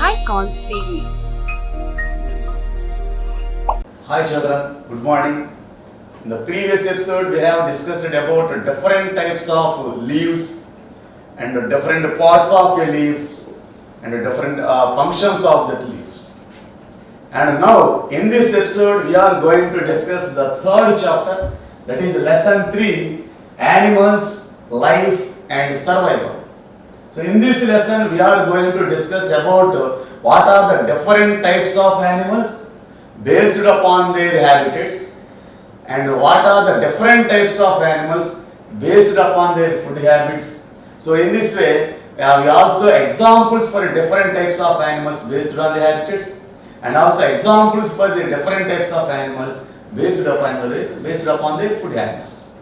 High Call Series. Hi children, good morning. In the previous episode we have discussed about different types of leaves and different parts of a leaf and different functions of that leaves. And now in this episode we are going to discuss the third chapter, that is lesson 3, animals, life and survival. So in this lesson we are going to discuss about what are the different types of animals based upon their habitats and what are the different types of animals based upon their food habits. So in this way we also examples for different types of animals based on the habitats and also examples for the different types of animals based upon their food habits.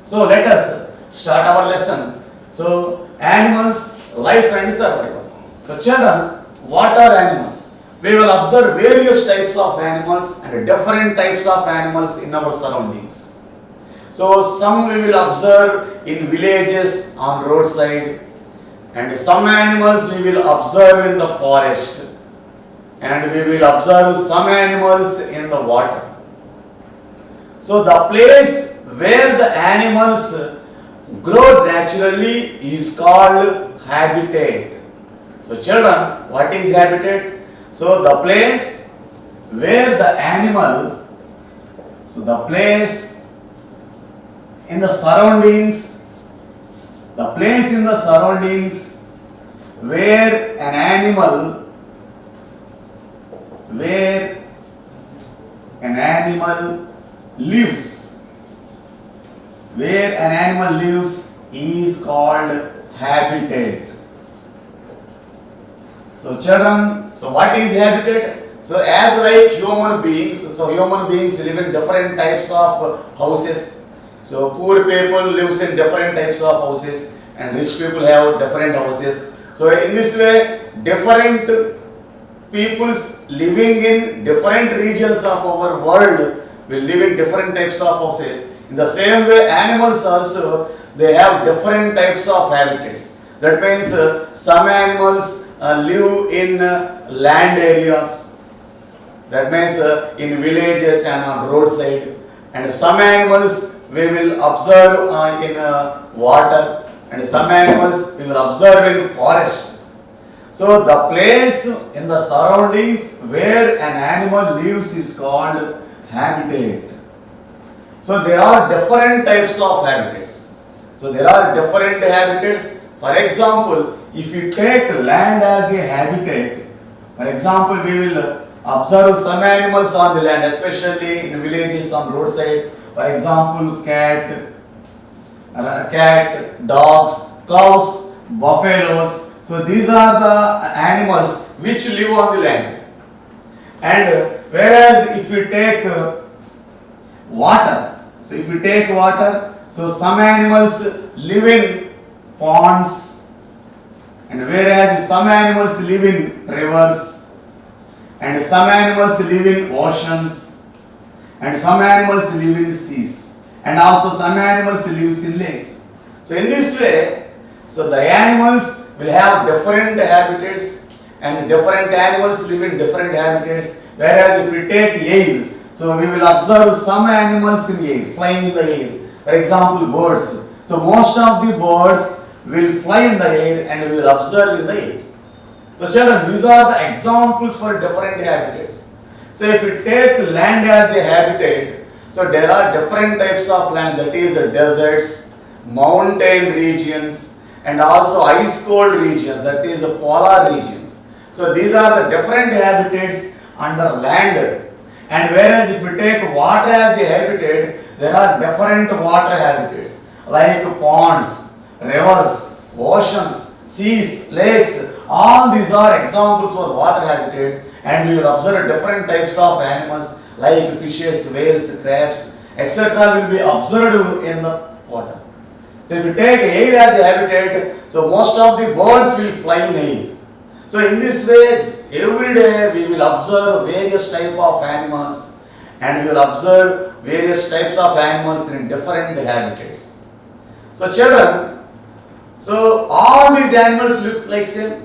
So let us start our lesson. So animals, life and survival. So children, what are animals? We will observe various types of animals and different types of animals in our surroundings. So some we will observe in villages on roadside, and some animals we will observe in the forest, and we will observe some animals in the water. So the place where the animals grow naturally is called habitat. So children, what is habitat? So the place where the animal, so the place in the surroundings, where an animal lives is called habitat. So children, so what is habitat? So as like human beings, so human beings live in different types of houses. So poor people lives in different types of houses and rich people have different houses. So in this way, different peoples living in different regions of our world will live in different types of houses. In the same way, animals also, they have different types of habitats. That means some animals live in land areas. That means in villages and on roadside. And some animals we will observe in water, and some animals we will observe in forest. So the place in the surroundings where an animal lives is called habitat. So there are different types of habitats. So there are different habitats. For example, if you take land as a habitat, for example, we will observe some animals on the land, especially in villages on roadside. For example, cat, dogs, cows, buffaloes. So these are the animals which live on the land. And whereas if you take water, so some animals live in ponds, and whereas some animals live in rivers, and some animals live in oceans, and some animals live in seas, and also some animals live in lakes. So in this way, so the animals will have different habitats and different animals live in different habitats. Whereas if we take air, so we will observe some animals in air, flying in the air. For example, birds. So most of the birds will fly in the air and we will observe in the air. So children, these are the examples for different habitats. So if we take land as a habitat, so there are different types of land, that is the deserts, mountain regions, and also ice cold regions, that is the polar regions. So these are the different habitats under land. And whereas if we take water as a habitat, there are different water habitats like ponds, rivers, oceans, seas, lakes. All these are examples for water habitats, and we will observe different types of animals like fishes, whales, crabs, etc. will be observed in the water. So if you take air as a habitat, so most of the birds will fly in air. So in this way, every day we will observe various types of animals, and we will observe various types of animals in different habitats. So children, so all these animals look like same.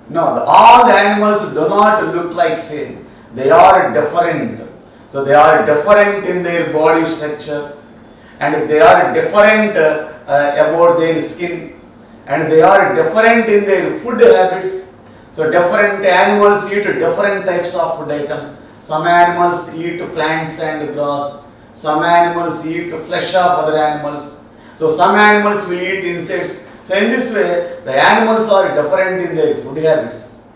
No, all the animals do not look like same. They are different. So they are different in their body structure, and they are different about their skin, and they are different in their food habits. So different animals eat different types of food items. Some animals eat plants and grass. Some animals eat flesh of other animals. So some animals will eat insects. So in this way, the animals are different in their food habits,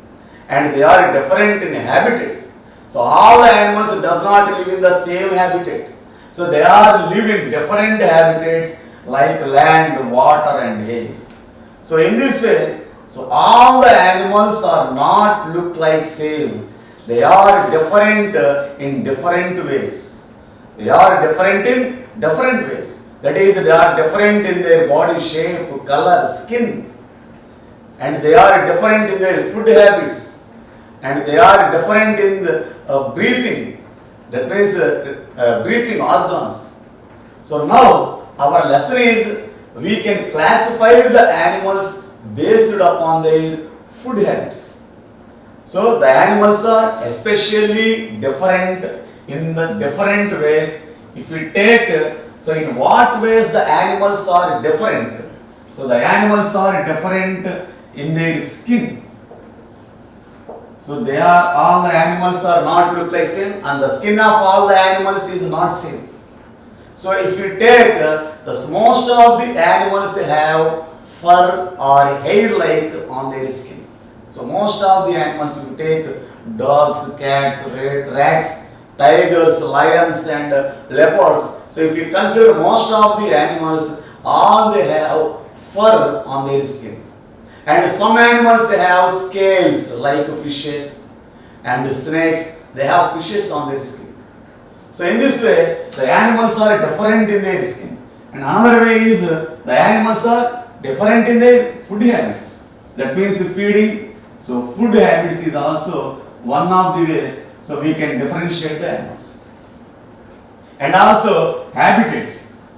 and they are different in habitats. So all the animals does not live in the same habitat. So they are live in different habitats like land, water and air. So in this way, so all the animals are not look like same. They are different in different ways. They are different in different ways. That is, they are different in their body shape, color, skin, and they are different in their food habits, and they are different in the breathing. That means breathing organs. So now our lesson is we can classify the animals based upon their food habits. So the animals are especially different in the different ways. If we take so in what ways the animals are different? So the animals are different in their skin. So they are, all the animals are not look like same, and the skin of all the animals is not same. So if you take most of the animals have fur or hair like on their skin. So most of the animals, you take dogs, cats, rats, tigers, lions and leopards. So if you consider most of the animals, all they have fur on their skin. And some animals have scales like fishes and snakes. They have fishes on their skin. So in this way, the animals are different in their skin. And another way is the animals are different in their food habits. That means feeding. So food habits is also one of the ways. So we can differentiate the animals. And also habitats.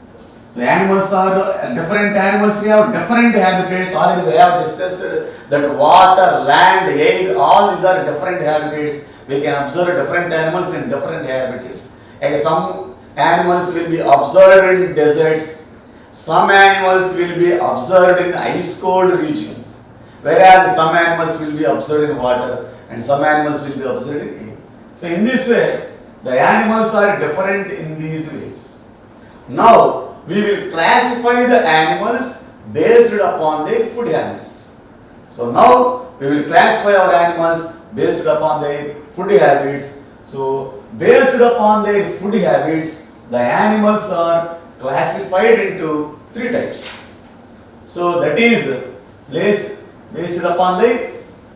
So animals are different animals have different habitats. Already we have discussed that water, land, air, all these are different habitats. We can observe different animals in different habitats. And some animals will be observed in deserts. Some animals will be observed in ice cold regions. Whereas some animals will be observed in water and some animals will be observed in air. So in this way, the animals are different in these ways. Now, we will classify the animals based upon their food habits. So now, we will classify our animals based upon their food habits. So, based upon their food habits, the animals are classified into three types. So, that is based upon their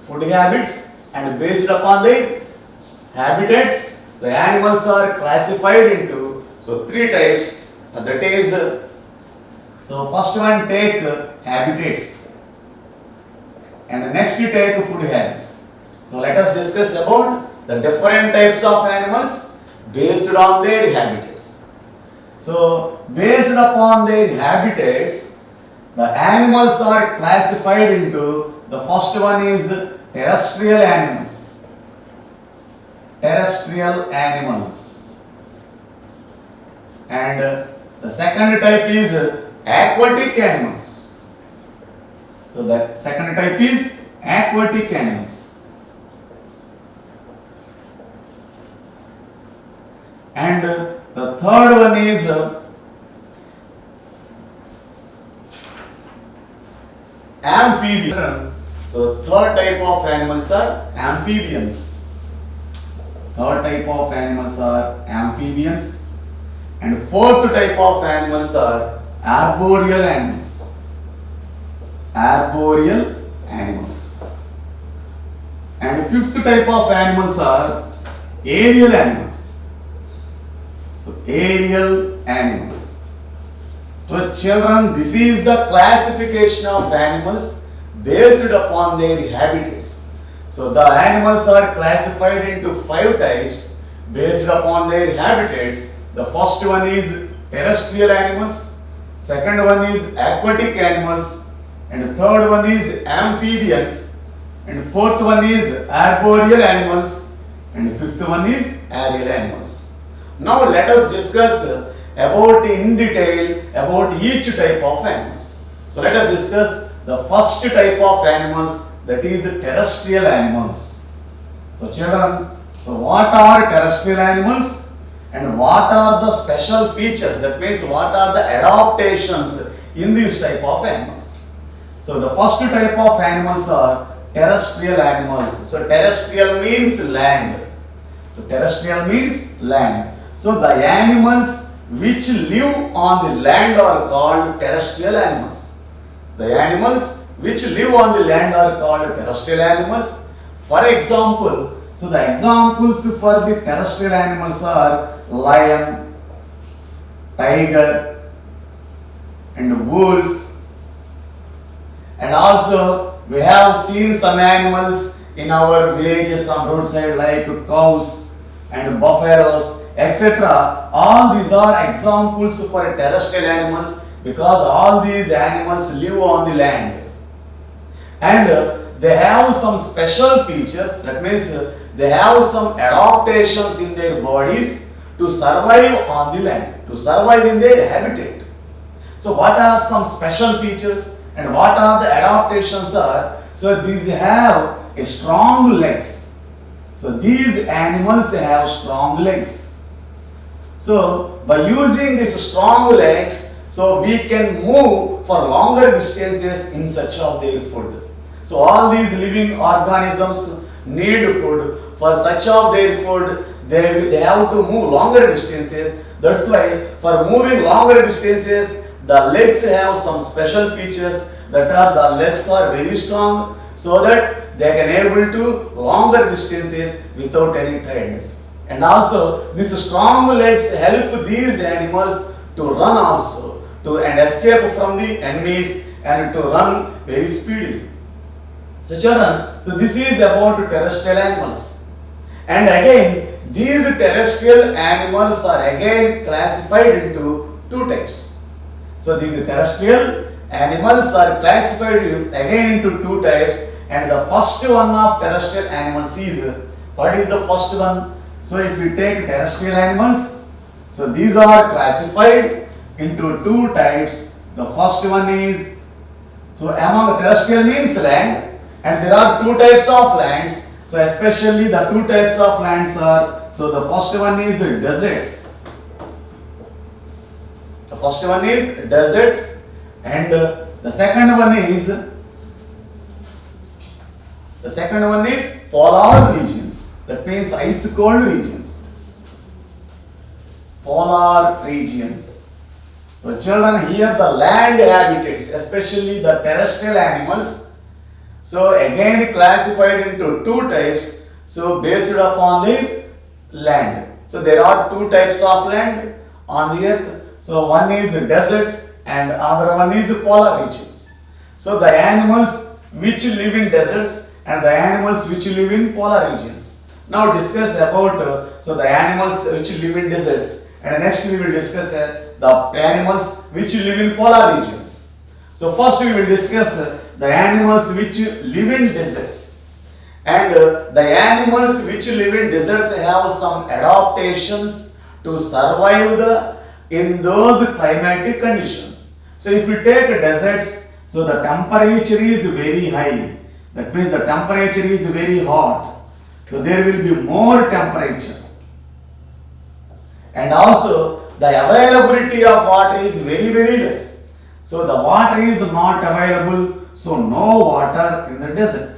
food habits and based upon their habitats. The animals are classified into three types. That is, so first one take habitats, and the next you take food habits. So let us discuss about the different types of animals based on their habitats. So based upon their habitats, the animals are classified into, the first one is terrestrial animals. Terrestrial animals, and the second type is aquatic animals. So the second type is aquatic animals, and the third one is amphibian. So third type of animals are amphibians. Third type of animals are amphibians, and fourth type of animals are arboreal animals. Arboreal animals. And fifth type of animals are aerial animals. So aerial animals. So children, this is the classification of animals based upon their habitats. So the animals are classified into 5 types based upon their habitats. The first one is terrestrial animals, second one is aquatic animals, and the third one is amphibians, and fourth one is arboreal animals, and fifth one is aerial animals. Now let us discuss about in detail about each type of animals. So let us discuss the first type of animals, that is the terrestrial animals. So children, so what are terrestrial animals and what are the special features, that means what are the adaptations in this type of animals? So the first type of animals are terrestrial animals. So terrestrial means land. So terrestrial means land. So the animals which live on the land are called terrestrial animals. The animals which live on the land are called terrestrial animals. For example, so the examples for the terrestrial animals are lion, tiger, and wolf. And also we have seen some animals in our villages on roadside like cows and buffaloes, etc. All these are examples for terrestrial animals because all these animals live on the land. And they have some special features, that means they have some adaptations in their bodies to survive on the land, to survive in their habitat. So what are some special features and what are the adaptations are? So these have a strong legs. So these animals have strong legs. So by using these strong legs, so we can move for longer distances in search of their food. So all these living organisms need food. For search of their food, they have to move longer distances. That's why for moving longer distances, the legs have some special features, that are the legs are very strong so that they can able to longer distances without any tiredness. And also these strong legs help these animals to run also, and escape from the enemies and to run very speedily. So children, so this is about terrestrial animals. And again, these terrestrial animals are again classified into two types. So these terrestrial animals are classified again into two types. And the first one of terrestrial animals is, what is the first one? So if we take terrestrial animals, so these are classified into two types. The first one is, so among terrestrial means land, and there are two types of lands. So especially the two types of lands are, so the first one is deserts. The first one is deserts, and the second one is polar regions. That means ice cold regions. Polar regions. So children, here the land habitats, especially the terrestrial animals, so again classified into two types, so based upon the land. So there are two types of land on the earth. So one is deserts and other one is polar regions. So the animals which live in deserts and the animals which live in polar regions. Now discuss about so the animals which live in deserts, and next we will discuss the animals which live in polar regions. So first we will discuss the animals which live in deserts. And the animals which live in deserts have some adaptations to survive in those climatic conditions. So if we take deserts, so the temperature is very high. That means the temperature is very hot. So there will be more temperature. And also the availability of water is very less. So the water is not available, so no water in the desert.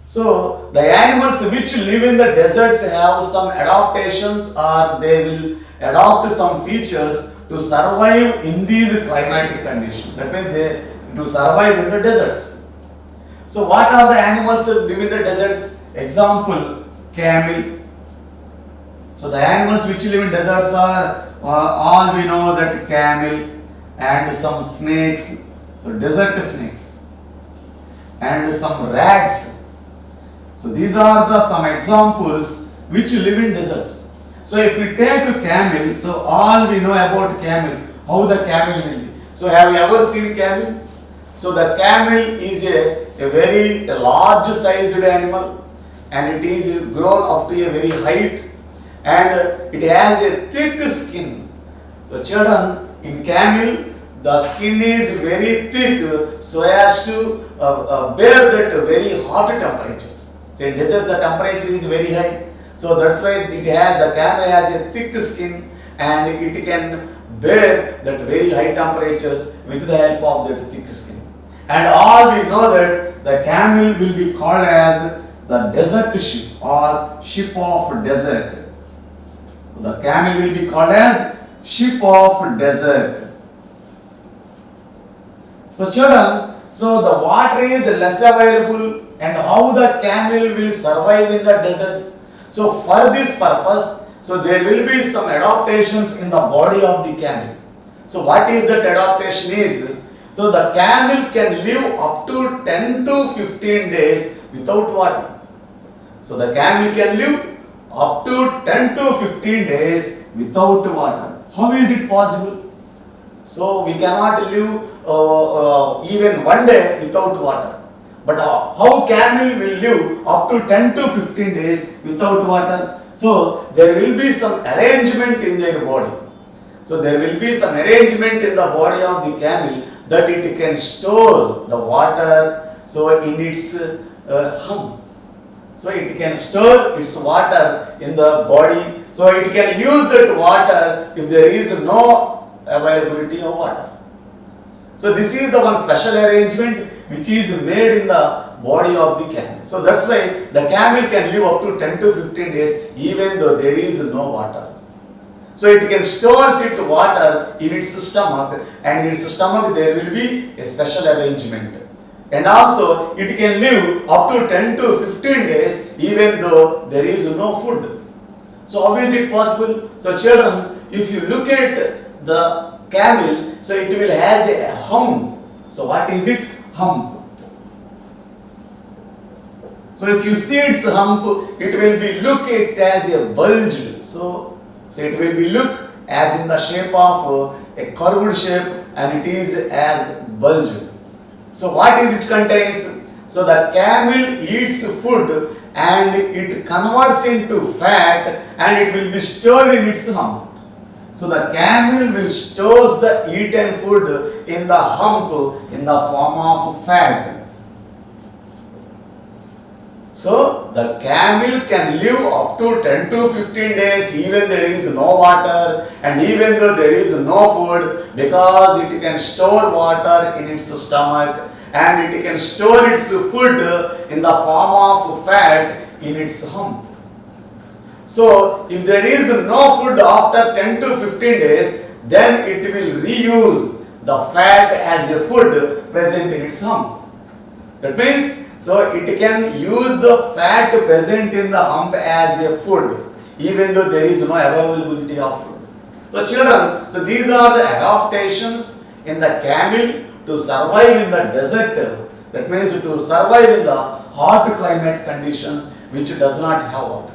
So the animals which live in the deserts have some adaptations, or they will adopt some features to survive in these climatic conditions. That means they to survive in the deserts. So what are the animals that live in the deserts? Example, camel. So the animals which live in deserts are all we know that camel, and some snakes, so desert snakes, and some rags. So these are the some examples which live in deserts. So if we take a camel, so all we know about camel, how the camel will be. So have you ever seen camel? So the camel is a a very large sized animal, and it is grown up to a very height, and it has a thick skin. So children, in camel, the skin is very thick so as to bear that very hot temperatures. So in deserts the temperature is very high. So that's why the camel has a thick skin, and it can bear that very high temperatures with the help of that thick skin. And all we know that the camel will be called as the desert sheep or sheep of desert. So the camel will be called as sheep of desert. So children, so the water is less available, and how the camel will survive in the deserts? So for this purpose, so there will be some adaptations in the body of the camel. So what is that adaptation is? So the camel can live up to 10 to 15 days without water. So the camel can live up to 10 to 15 days without water. How is it possible? So we cannot live even one day without water. But how camel will live up to 10 to 15 days without water? So there will be some arrangement in their body. So there will be some arrangement in the body of the camel that it can store the water, so in its hump. So it can store its water in the body, so it can use that water if there is no availability of water. So this is the one special arrangement which is made in the body of the camel. So that's why the camel can live up to 10 to 15 days even though there is no water. So it can store its water in its stomach, and in its stomach there will be a special arrangement. And also it can live up to 10 to 15 days even though there is no food. So how is it possible? So children, if you look at the camel, so it will has a hump. So what is it? Hump. So if you see its hump, it will be look it as a bulge. So it will be look as in the shape of a curved shape, and it is as bulge. So what is it contains? So the camel eats food and it converts into fat, and it will be stored in its hump. So the camel will store the eaten food in the hump in the form of fat. So the camel can live up to 10 to 15 days even there is no water, and even though there is no food, because it can store water in its stomach, and it can store its food in the form of fat in its hump. So if there is no food after 10 to 15 days, then it will reuse the fat as a food present in its hump. That means, so it can use the fat present in the hump as a food even though there is no availability of food. So children, so these are the adaptations in the camel to survive in the desert. That means to survive in the hot climate conditions which does not have water.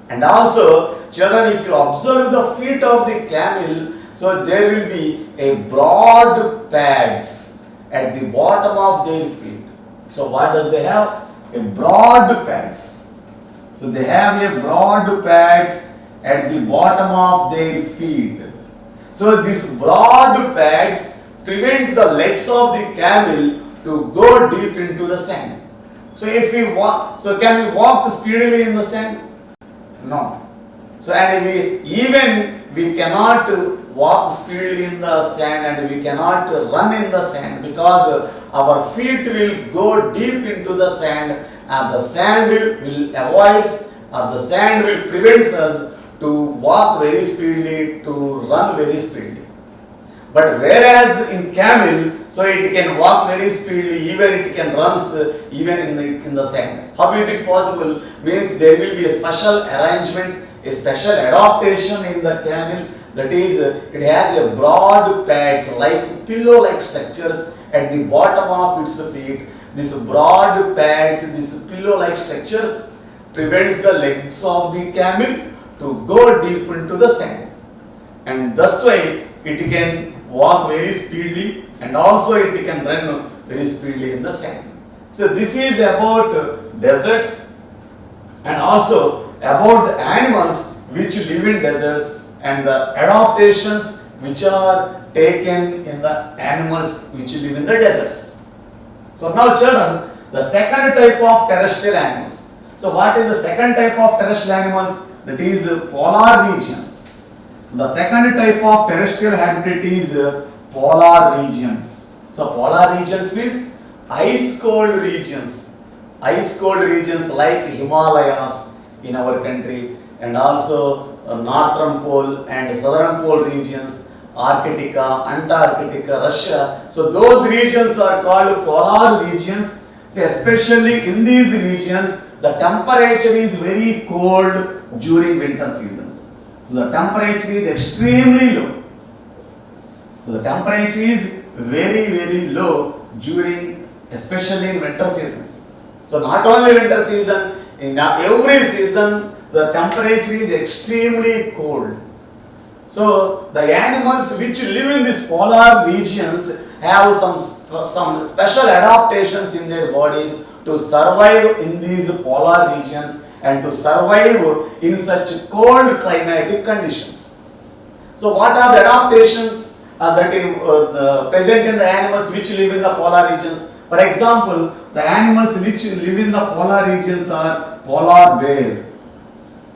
And also children, if you observe the feet of the camel, so there will be a broad pads at the bottom of their feet. So what does they have? A broad pads. So they have a broad pads at the bottom of their feet. So these broad pads prevent the legs of the camel to go deep into the sand. So if we walk, so can we walk speedily in the sand? No. So and we cannot walk speedily in the sand, and we cannot run in the sand because our feet will go deep into the sand, and the sand will avoid, or the sand will prevent us to walk very speedily, to run very speedily. But whereas in camel, so it can walk very speedily, even it can run even in the sand. How is it possible? Means there will be a special arrangement, a special adaptation in the camel. That is, it has a broad pads like pillow-like structures at the bottom of its feet. This broad pads, this pillow-like structures prevents the legs of the camel to go deep into the sand, and thus why it can walk very speedily, and also it can run very speedily in the sand. So this is about deserts and also about the animals which live in deserts and the adaptations which are taken in the animals which live in the deserts. So now children, the second type of terrestrial animals. So what is the second type of terrestrial animals? That is polar regions. So the second type of terrestrial habitat is polar regions. So polar regions means ice cold regions. Ice cold regions like Himalayas in our country and also northern pole and southern pole regions, Arctica, Antarctica, Russia. So those regions are called polar regions. So especially in these regions, the temperature is very cold during winter seasons. So the temperature is extremely low. So the temperature is very low during, especially in winter seasons. So not only winter season, in every season the temperature is extremely cold. So the animals which live in these polar regions have some special adaptations in their bodies to survive in these polar regions and to survive in such cold climatic conditions. So what are the adaptations that are present in the animals which live in the polar regions? For example, the animals which live in the polar regions are polar bear.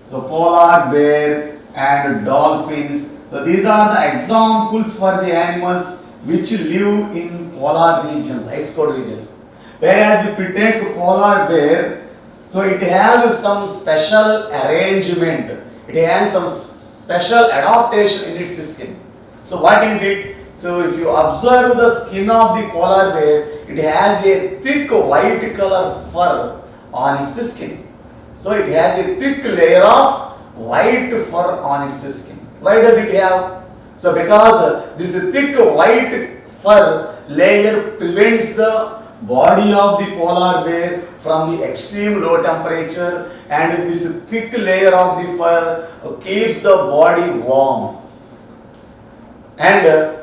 So polar bear and dolphins. So these are the examples for the animals which live in polar regions, ice cold regions. Whereas if we take polar bear, so it has some special arrangement. It has some special adaptation in its skin. So what is it? So if you observe the skin of the polar bear, it has a thick white color fur on its skin. So it has a thick layer of white fur on its skin. Why does it have? So because this thick white fur layer prevents the body of the polar bear from the extreme low temperature, and this thick layer of the fur keeps the body warm. And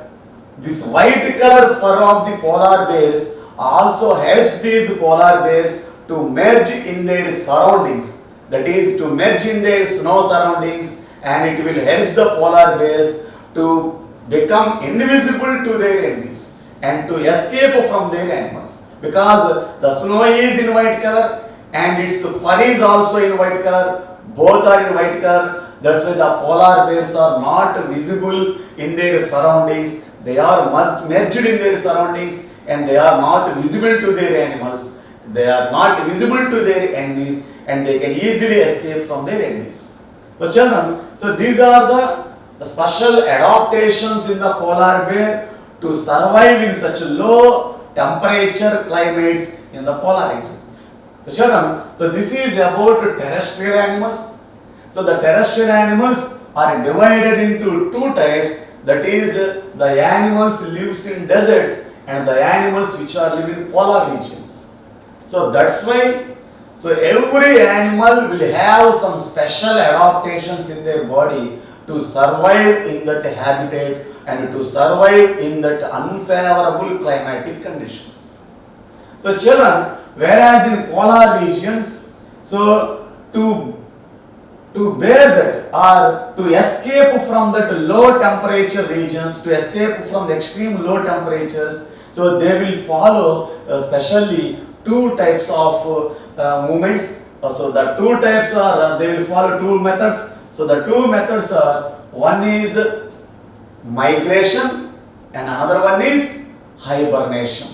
this white color fur of the polar bears also helps these polar bears to merge in their surroundings, that is to merge in their snow surroundings, and it will help the polar bears to become invisible to their enemies and to escape from their animals, because the snow is in white color and its fur is also in white color, both are in white color. That's why the polar bears are not visible in their surroundings. They are merged in their surroundings and they are not visible to their animals. They are not visible to their enemies and they can easily escape from their enemies. So children, so these are the special adaptations in the polar bear to survive in such low temperature climates in the polar regions. So children, so this is about terrestrial animals. So the terrestrial animals are divided into two types, that is the animals lives in deserts and the animals which are live in polar regions. So that's why every animal will have some special adaptations in their body to survive in that habitat and to survive in that unfavorable climatic conditions. So children, whereas in polar regions, so to bear that or to escape from that low temperature regions, to escape from the extreme low temperatures, so they will follow specially two types of movements. So the two types are, they will follow two methods. So the two methods are, one is migration and another one is hibernation.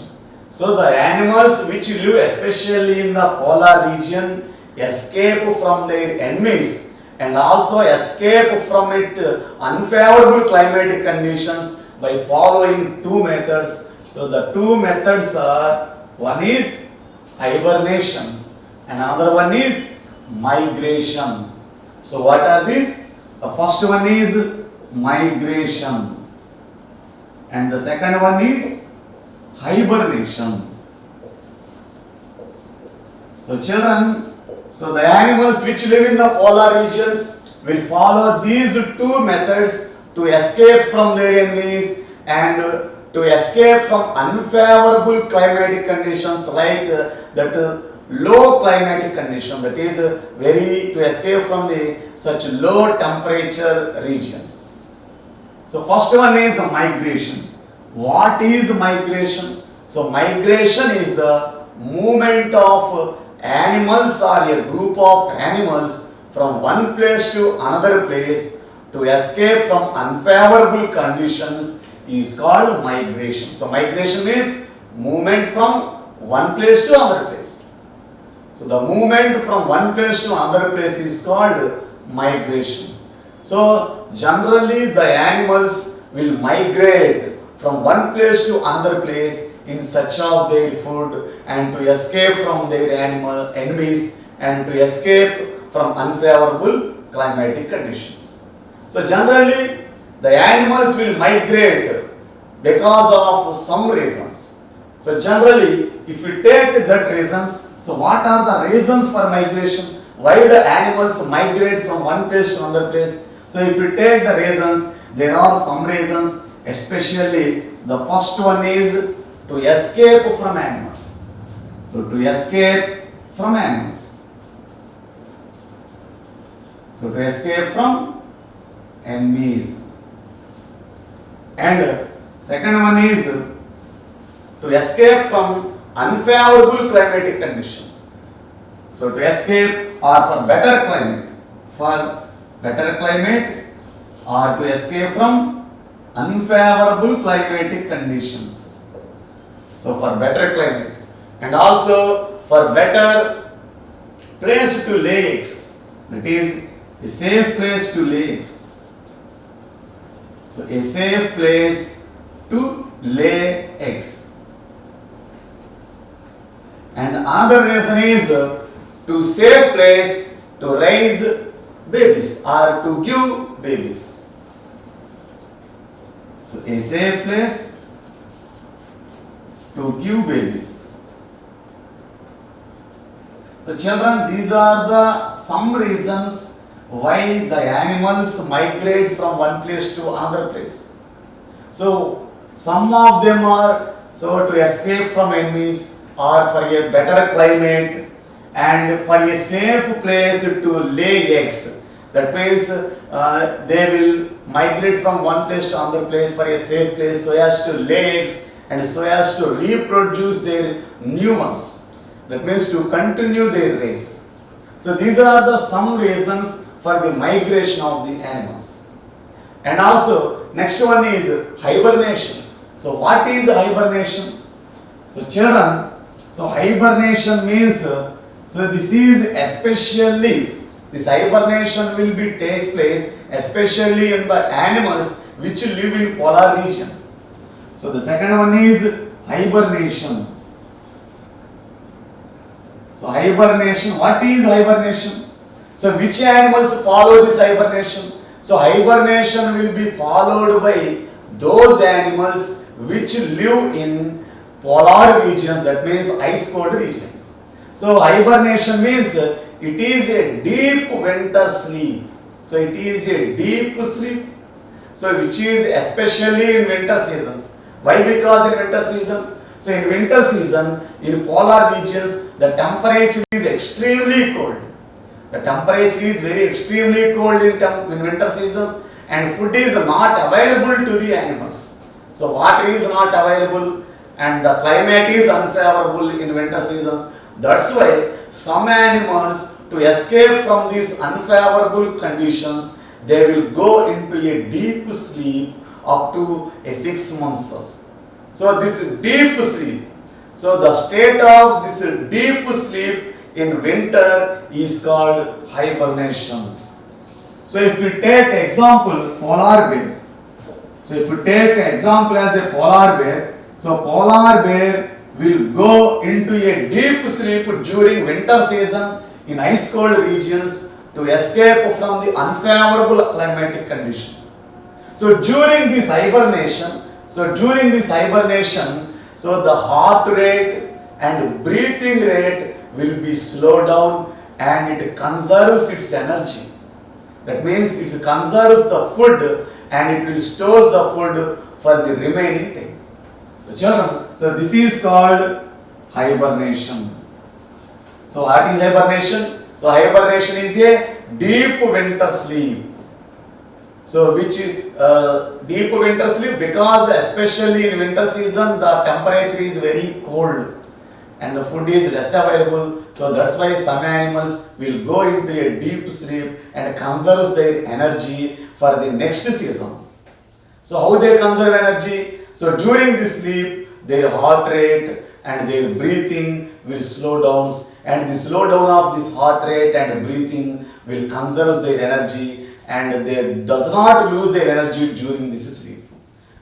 So the animals which live especially in the polar region escape from their enemies and also escape from it unfavorable climatic conditions by following two methods. So the two methods are, one is hibernation and another one is migration. So what are these? The first one is migration and the second one is hibernation. So children, so the animals which live in the polar regions will follow these two methods to escape from their enemies and to escape from unfavorable climatic conditions like low climatic condition, that is very to escape from the such low temperature regions. So first one is migration. What is migration? So migration is the movement of animals or a group of animals from one place to another place to escape from unfavorable conditions is called migration. So migration is movement from one place to another place. So the movement from one place to another place is called migration. So generally the animals will migrate from one place to another place in search of their food and to escape from their animal enemies and to escape from unfavorable climatic conditions. So generally the animals will migrate because of some reasons. So generally if you take that reasons, so what are the reasons for migration? Why the animals migrate from one place to another place? So if you take the reasons, there are some reasons, especially the first one is to escape from animals. So to escape from animals. So to escape from enemies. And second one is to escape from unfavorable climatic conditions. So to escape or for better climate or to escape from unfavorable climatic conditions. So for better climate and also for better place to lay eggs, that is a safe place to lay eggs. So a safe place to lay eggs. And another reason is to safe place to raise babies or to give babies. So a safe place to give babies. So children, these are the some reasons why the animals migrate from one place to another place. So some of them are so to escape from enemies or for a better climate and for a safe place to lay eggs. That means they will migrate from one place to another place for a safe place so as to lay eggs and so as to reproduce their new ones. That means to continue their race. So these are the some reasons for the migration of the animals. And also next one is hibernation. So what is hibernation? So children, so hibernation means, so this is especially, this hibernation will be takes place especially in the animals which live in polar regions. So the second one is hibernation. So hibernation, what is hibernation? So which animals follow this hibernation? So hibernation will be followed by those animals which live in polar regions, that means ice cold regions. So hibernation means it is a deep winter sleep. So it is a deep sleep. So which is especially in winter seasons. Why? Because in winter season, so in winter season in polar regions the temperature is extremely cold. The temperature is very extremely cold in winter seasons and food is not available to the animals. So water is not available and the climate is unfavorable in winter seasons. That's why some animals, to escape from these unfavorable conditions, they will go into a deep sleep up to 6 months. So this deep sleep, so the state of this deep sleep in winter is called hibernation. So if we take example polar bear, so if you take example as a polar bear, so polar bear will go into a deep sleep during winter season in ice cold regions to escape from the unfavorable climatic conditions. So during this hibernation, so the heart rate and breathing rate will be slowed down and it conserves its energy. That means it conserves the food and it will store the food for the remaining time. So children, so this is called hibernation. So what is hibernation? So hibernation is a deep winter sleep. So which deep winter sleep, because especially in winter season the temperature is very cold and the food is less available. So that's why some animals will go into a deep sleep and conserve their energy for the next season. So how they conserve energy? So during this sleep their heart rate and their breathing will slow down, and the slow down of this heart rate and breathing will conserve their energy, and they does not lose their energy during this sleep.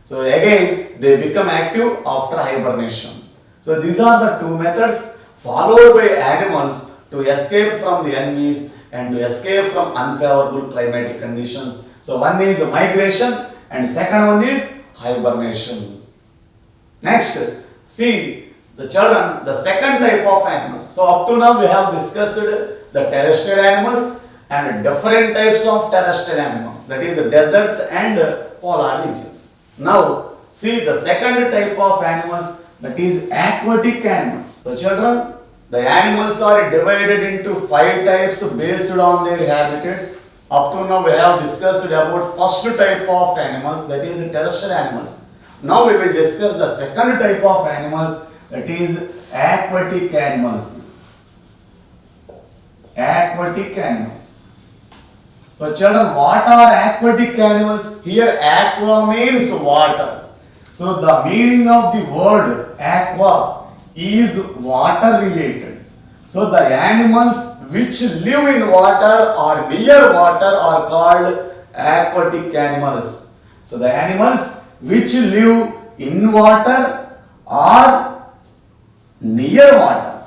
So again they become active after hibernation. So these are the two methods followed by animals to escape from the enemies and to escape from unfavorable climatic conditions. So one is migration and second one is hibernation. Next, see the children, the second type of animals. So up to now we have discussed the terrestrial animals and different types of terrestrial animals, that is the deserts and polar regions. Now see the second type of animals, that is aquatic animals. So children, the animals are divided into 5 types based on their habitats. Up to now we have discussed about first type of animals, that is terrestrial animals. Now we will discuss the second type of animals, that is aquatic animals. Aquatic animals. So children, what are aquatic animals? Here aqua means water. So the meaning of the word aqua is water related. So the animals which live in water or near water are called aquatic animals. So the animals which live in water or near water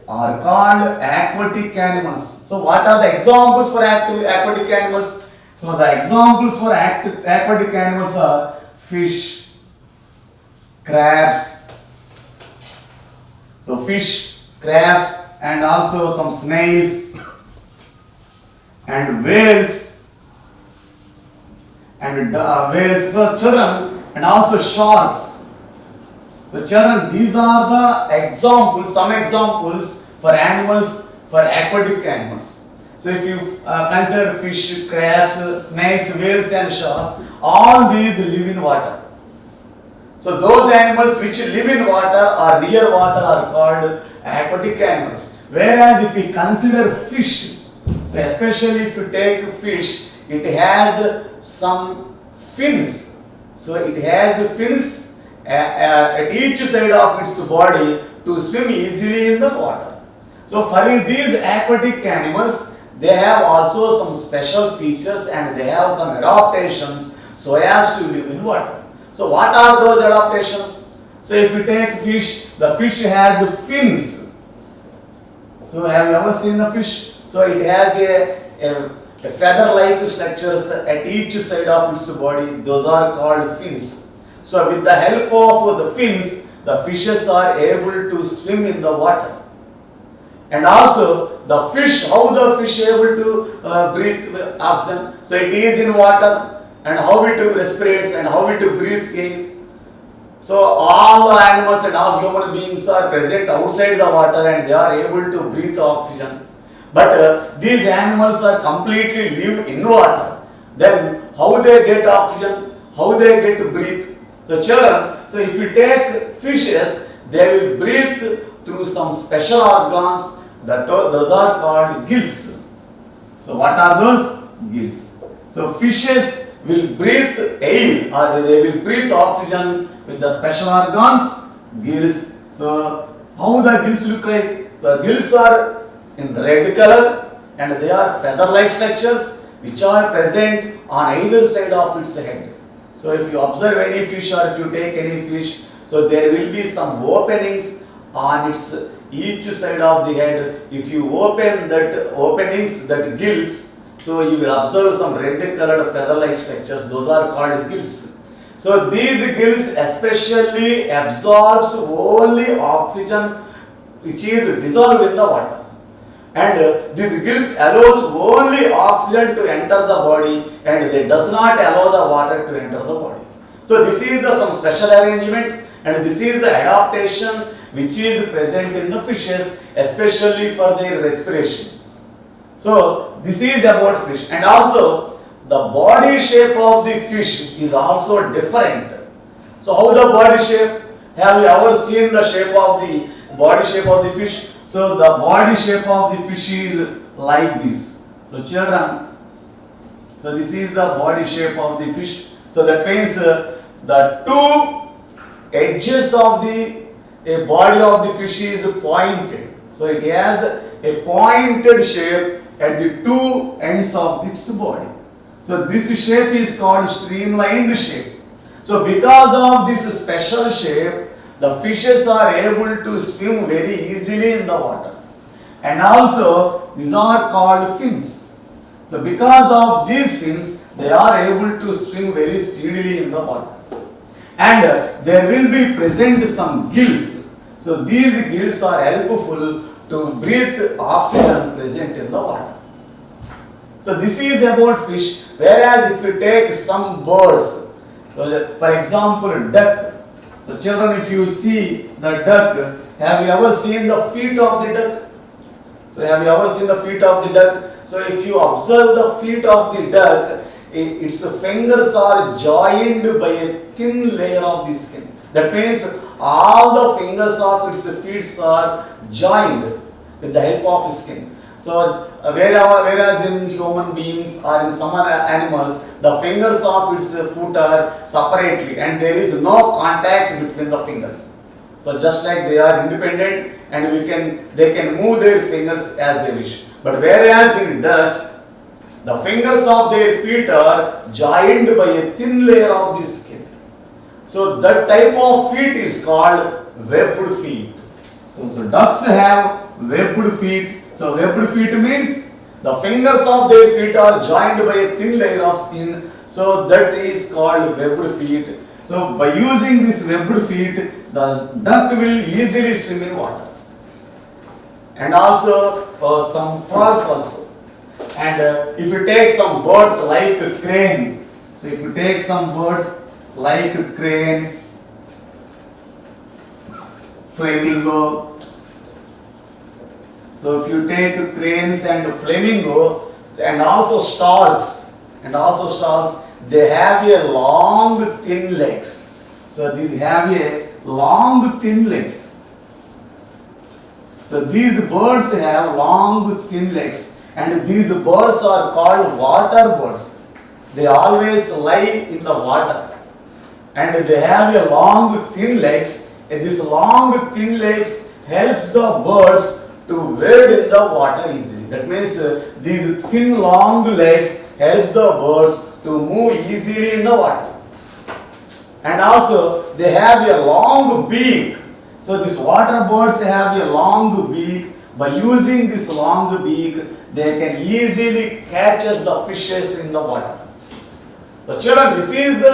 are called aquatic animals. So what are the examples for aquatic animals? So the examples for aquatic animals are fish, crabs. So fish, crabs, and also some snails and whales and whales. So children, and also sharks. So children, these are the examples, some examples for animals, for aquatic animals. So if you consider fish, crabs, snakes, whales and sharks, all these live in water. So those animals which live in water or near water are called aquatic animals. Whereas if we consider fish, so especially if you take fish, it has some fins. So it has fins at each side of its body to swim easily in the water. So for these aquatic animals, they have also some special features and they have some adaptations so as to live in water. So what are those adaptations? So if you take fish, the fish has fins. So have you ever seen a fish? So it has a feather-like structures at each side of its body. Those are called fins. So with the help of the fins, the fishes are able to swim in the water. And also the fish, how the fish able to breathe oxygen? So it is in water. And how it respirates and how it breathes in. So all the animals and all human beings are present outside the water and they are able to breathe oxygen. But these animals are completely live in water. Then how they get oxygen? How they get to breathe? So children, so if you take fishes, they will breathe through some special organs. Those are called gills. So what are those? Gills. So fishes will breathe air or they will breathe oxygen with the special organs, gills. So how the gills look like? The gills are in red color and they are feather-like structures which are present on either side of its head. So if you observe any fish or if you take any fish, so there will be some openings on its each side of the head. If you open that openings, that gills, so you will observe some red colored feather-like structures. Those are called gills. So these gills especially absorbs only oxygen which is dissolved in the water. And these gills allows only oxygen to enter the body and they does not allow the water to enter the body. So this is some special arrangement And this is the adaptation which is present in the fishes, especially for their respiration. So this is about fish. And also the body shape of the fish is also different. So how the body shape? Have you ever seen the shape of the body shape of the fish? So the body shape of the fish is like this. So children, so this is the body shape of the fish. So that means the two edges of the body of the fish is pointed. So it has a pointed shape at the two ends of its body. So this shape is called streamlined shape. So because of this special shape, the fishes are able to swim very easily in the water. And also these are called fins. So because of these fins, they are able to swim very speedily in the water. And there will be present some gills. So these gills are helpful to breathe oxygen present in the water. So this is about fish. Whereas if you take some birds, so for example duck. So children, if you see the duck, have you ever seen the feet of the duck? So have you ever seen the feet of the duck? So if you observe the feet of the duck, its fingers are joined by a thin layer of the skin. That means all the fingers of its feet are joined with the help of skin. So whereas in human beings or in some other animals, the fingers of its foot are separately and there is no contact between the fingers. So just like they are independent and they can move their fingers as they wish. But whereas in ducks, the fingers of their feet are joined by a thin layer of the skin. So that type of feet is called webbed feet. So ducks have webbed feet. So webbed feet means the fingers of their feet are joined by a thin layer of skin. So that is called webbed feet. So by using this webbed feet, the duck will easily swim in water. And also some frogs also. And if you take some birds like crane, so if you take some birds like cranes, flamingo. So if you take cranes and flamingo and also storks, they have a long thin legs. So these have a long thin legs. So these birds have long thin legs and these birds are called water birds. They always lie in the water and they have a long thin legs, and this long thin legs helps the birds to wade in the water easily. That means these thin long legs helps the birds to move easily in the water. And also they have a long beak. So these water birds have a long beak. By using this long beak, they can easily catch the fishes in the water. So children, this is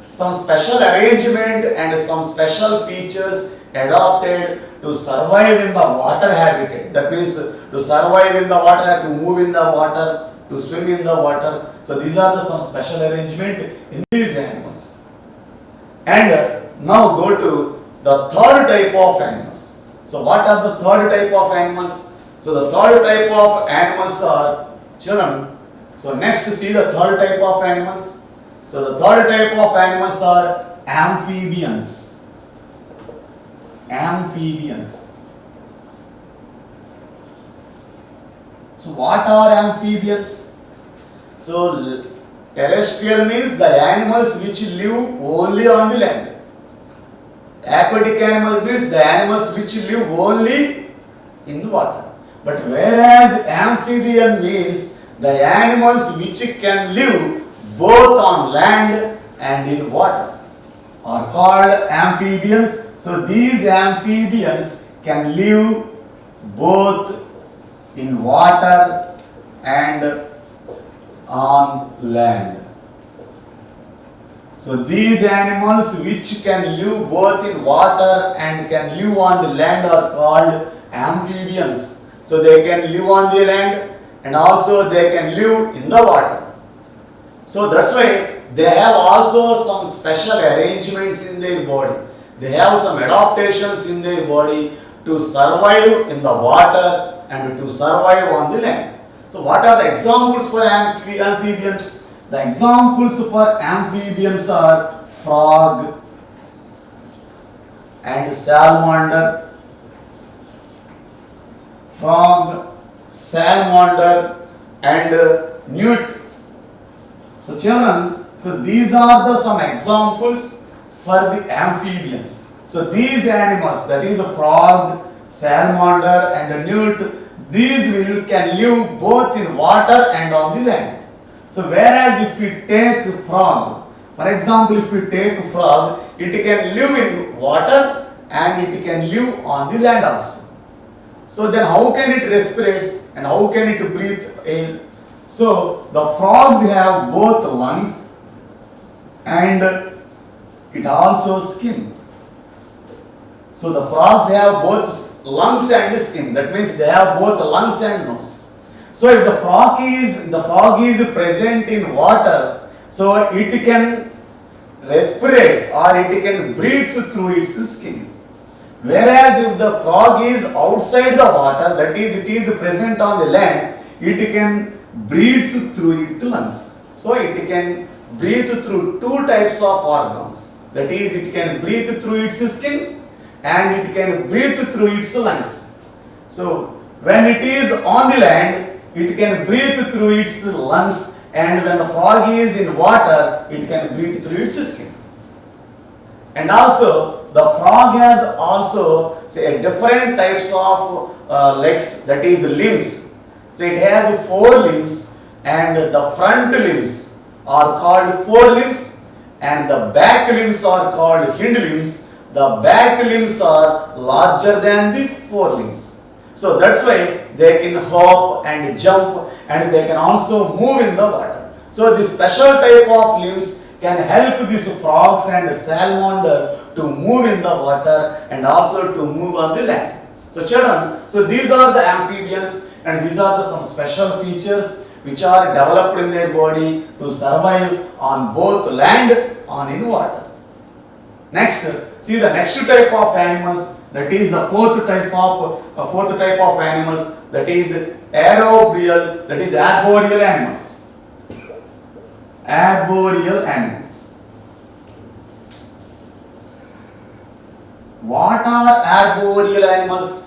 some special arrangement and some special features adopted to survive in the water habitat. That means to survive in the water, to move in the water, to swim in the water. So these are some special arrangement in these animals. And now go to the third type of animals. So what are the third type of animals? So the third type of animals are, children, so next see the third type of animals. So the third type of animals are amphibians. Amphibians. So what are amphibians? So terrestrial means the animals which live only on the land. Aquatic animals means the animals which live only in water. But whereas amphibian means the animals which can live both on land and in water are called amphibians. So these amphibians can live both in water and on land. So these animals which can live both in water and can live on the land are called amphibians. So they can live on the land and also they can live in the water. So that's why they have also some special arrangements in their body. they have some adaptations in their body to survive in the water and to survive on the land. So what are the examples for amphibians? The examples for amphibians are frog and salamander. Frog, salamander and newt. So children, so these are the some examples for the amphibians. So these animals, that is a frog, salamander and a newt, these can live both in water and on the land. So whereas if we take frog, for example, if we take frog, it can live in water and it can live on the land also. So then how can it respirate and how can it breathe air? So the frogs have both lungs and it also skin. So the frogs have both lungs and skin. That means they have both lungs and nose. So if the frog is present in water, so it can respirate or it can breathe through its skin. Whereas if the frog is outside the water, that is it is present on the land, it can breathe through its lungs. So it can breathe through two types of organs. That is, it can breathe through its skin and it can breathe through its lungs. So when it is on the land, it can breathe through its lungs, and when the frog is in water, it can breathe through its skin. And also the frog has also say different types of legs, that is limbs. So it has 4 limbs, and the front limbs are called forelimbs and the back limbs are called hind limbs. The back limbs are larger than the forelimbs. So that's why they can hop and jump and they can also move in the water. So this special type of limbs can help these frogs and salamander to move in the water and also to move on the land. So children, so these are the amphibians and these are the some special features which are developed in their body to survive on both land and in water. Next, see the next type of animals, that is the fourth type of animals, that is arboreal, that is arboreal animals. Arboreal animals. What are arboreal animals?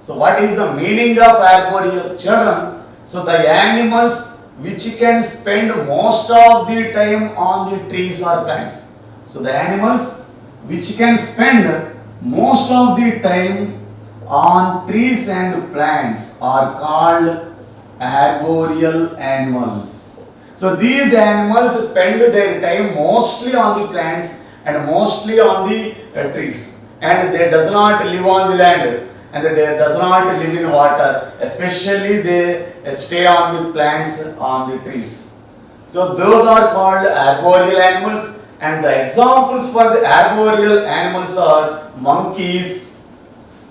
So what is the meaning of arboreal? Children, so the animals which can spend most of the time on the trees or plants. So the animals which can spend most of the time on trees and plants are called arboreal animals. So these animals spend their time mostly on the plants and mostly on the trees, and they does not live on the land and they does not live in water, especially they stay on the plants, on the trees. So those are called arboreal animals. And the examples for the arboreal animals are monkeys,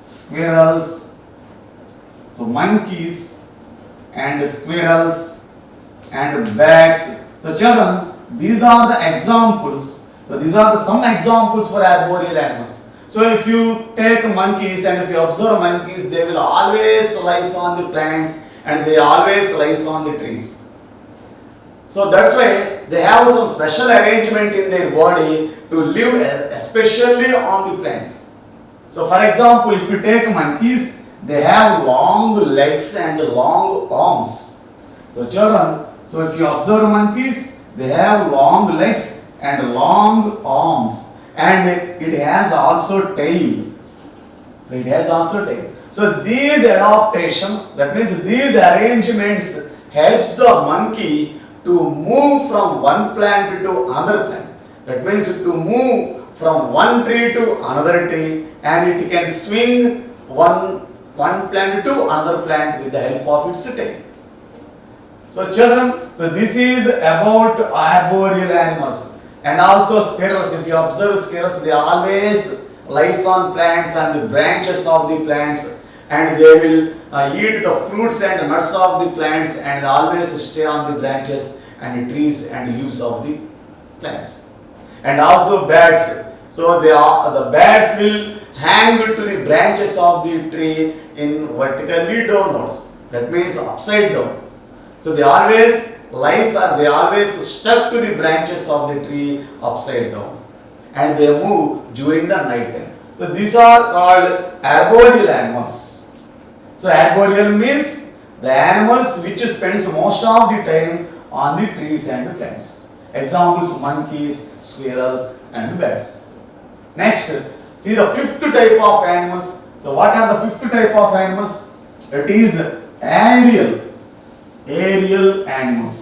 squirrels, so monkeys and squirrels and bats. So children, these are the examples. So these are some examples for arboreal animals. So if you take monkeys and if you observe monkeys, they will always lies on the plants and they always lies on the trees. So that's why they have some special arrangement in their body to live especially on the plants. So for example, if you take monkeys, they have long legs and long arms. So children, so if you observe monkeys, they have long legs and long arms, and it has also tail. So it has also tail. So these adaptations, that means these arrangements helps the monkey to move from one plant to another plant. That means to move from one tree to another tree, and it can swing one plant to another plant with the help of its tail. So children, so this is about arboreal animals. And also squirrels, if you observe squirrels, they always lies on plants and the branches of the plants, and they will eat the fruits and nuts of the plants, and they always stay on the branches and the trees and leaves of the plants. And also bats, So the bats will hang to the branches of the tree in vertically downwards. That means upside down. So they always stuck to the branches of the tree upside down, and they move during the night time. So these are called arboreal animals. So arboreal means the animals which spends most of the time on the trees and plants. Examples: monkeys, squirrels, and bats. Next, see the fifth type of animals. So what are the fifth type of animals? It is aerial animals.